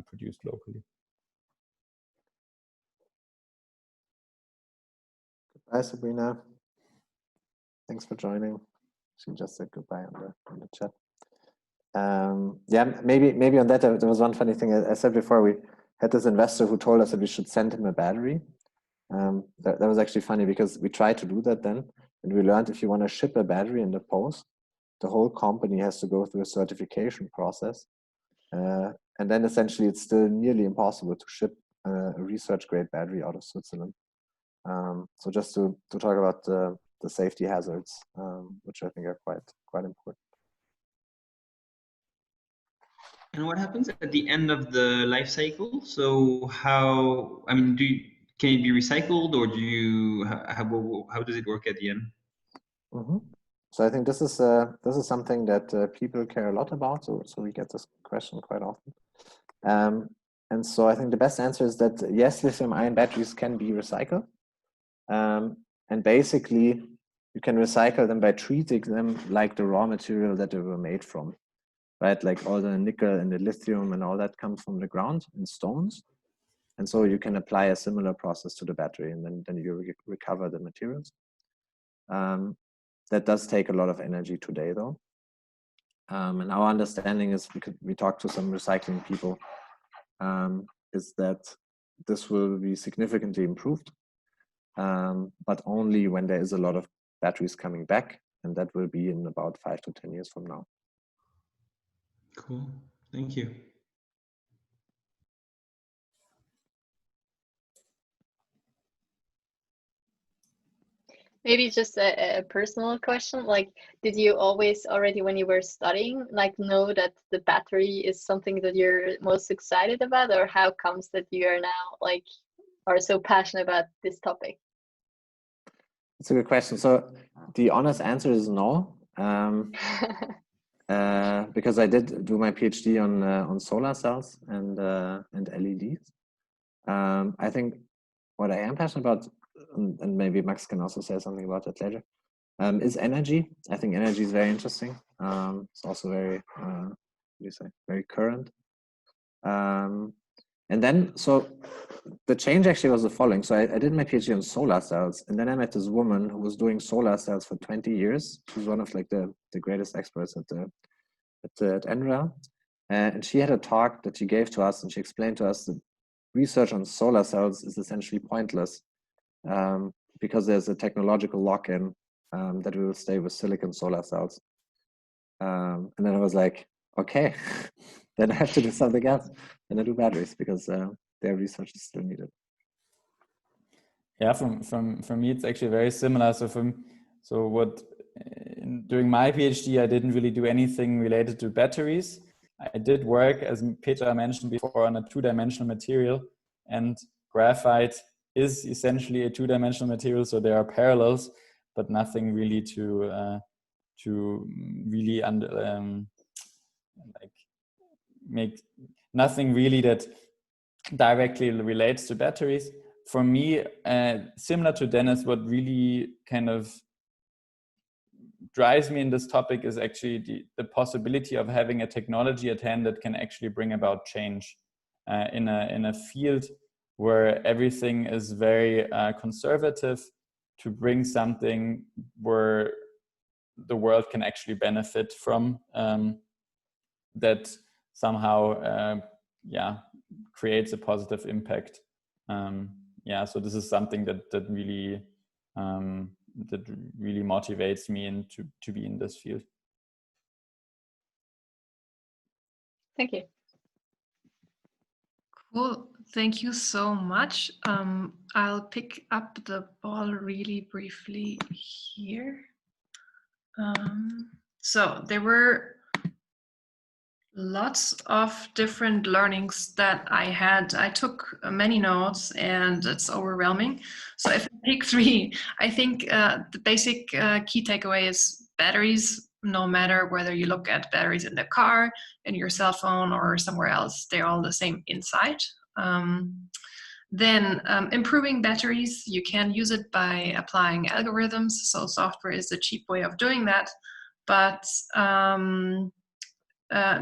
Speaker 10: produced locally.
Speaker 11: Goodbye, Sabrina. Thanks for joining. She just said goodbye on the chat. Yeah, maybe on that, there was one funny thing. I said before, we had this investor who told us that we should send him a battery. That was actually funny because we tried to do that then, and we learned if you want to ship a battery in the post, the whole company has to go through a certification process. And then essentially it's still nearly impossible to ship a research grade battery out of Switzerland. So just to talk about the safety hazards, which I think are quite important.
Speaker 7: And what happens at the end of the life cycle? So how, I mean, can it be recycled, or do you, how does it work at the end?
Speaker 11: Mm-hmm. So I think this is something that people care a lot about. So we get this question quite often. And so I think the best answer is that yes, lithium-ion batteries can be recycled. And basically, you can recycle them by treating them like the raw material that they were made from, right? Like all the nickel and the lithium and all that comes from the ground in stones. And so you can apply a similar process to the battery, and then you recover the materials. That does take a lot of energy today, though. And our understanding is, because we talked to some recycling people, is that this will be significantly improved, but only when there is a lot of batteries coming back, and that will be in about 5 to 10 years from now.
Speaker 7: Cool, thank you.
Speaker 2: Maybe just a personal question, like, did you always already when you were studying, like, know that the battery is something that you're most excited about, or how comes that you are now, like, are so passionate about this topic?
Speaker 11: That's a good question. So the honest answer is no, because I did do my PhD on solar cells and LEDs. I think what I am passionate about, and maybe Max can also say something about that later, is energy. I think energy is very interesting. It's also very, what do you say, very current. And then, so the change actually was the following. So I did my PhD on solar cells, and then I met this woman who was doing solar cells for 20 years. She was one of like the greatest experts at NREL. And she had a talk that she gave to us, and she explained to us that research on solar cells is essentially pointless because there's a technological lock-in that we will stay with silicon solar cells. And then I was like, okay, then I have to do something else. And I do batteries because their research is still needed.
Speaker 10: Yeah, from me, it's actually very similar. During my PhD, I didn't really do anything related to batteries. I did work, as Petra mentioned before, on a two-dimensional material, and graphite is essentially a two-dimensional material, so there are parallels, but nothing really to really make nothing really that directly relates to batteries. For me, similar to Deniz, what really kind of drives me in this topic is actually the possibility of having a technology at hand that can actually bring about change in a field where everything is very conservative, to bring something where the world can actually benefit from, that somehow creates a positive impact. So this is something that really motivates me to be in this field.
Speaker 2: Thank you.
Speaker 1: Cool. Thank you so much. I'll pick up the ball really briefly here. So there were lots of different learnings that I had. I took many notes and it's overwhelming. So if I pick three, I think the basic key takeaway is batteries, no matter whether you look at batteries in the car, in your cell phone or somewhere else, they're all the same inside. Then improving batteries, you can use it by applying algorithms. So software is a cheap way of doing that. But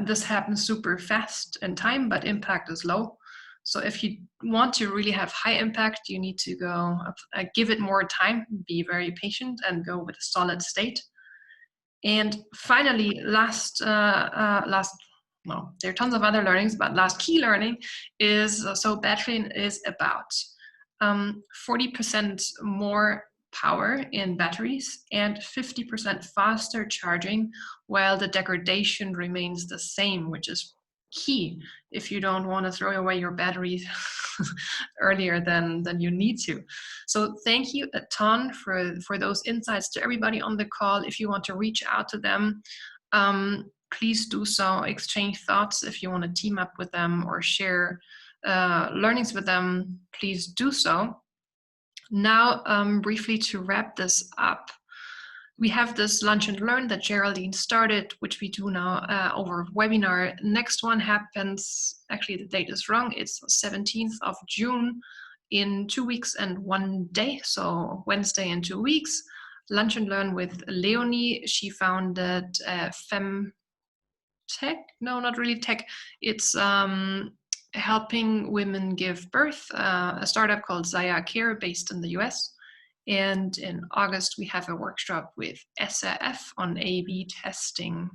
Speaker 1: this happens super fast in time, but impact is low. So if you want to really have high impact, you need to go give it more time, be very patient, and go with a solid state. And finally, there are tons of other learnings, but last key learning is, so Battrion is about 40% more power in batteries and 50% faster charging, while the degradation remains the same, which is key if you don't want to throw away your batteries earlier than you need to. So thank you a ton for those insights to everybody on the call. If you want to reach out to them, please do so. Exchange thoughts. If you want to team up with them or share learnings with them, please do so. Now, briefly to wrap this up, we have this lunch and learn that Geraldine started, which we do now over webinar. Next one happens, actually the date is wrong, it's 17th of June in 2 weeks and 1 day, so Wednesday in 2 weeks. Lunch and learn with Leonie. She founded Femtech, no, not really tech, it's helping women give birth, a startup called Zaya Care based in the US. And in August, we have a workshop with SAF on A/B testing.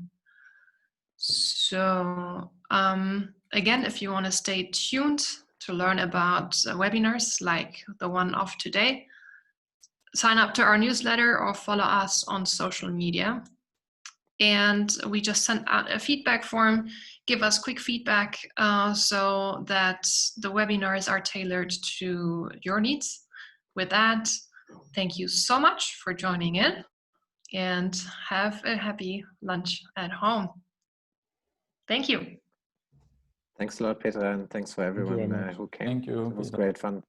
Speaker 1: So again, if you want to stay tuned to learn about webinars like the one of today, sign up to our newsletter or follow us on social media. And we just sent out a feedback form. Give us quick feedback so that the webinars are tailored to your needs. With that, thank you so much for joining in and have a happy lunch at home. Thank you.
Speaker 11: Thanks a lot, Petra, and thanks for everyone who came.
Speaker 10: Thank you.
Speaker 11: It was great fun.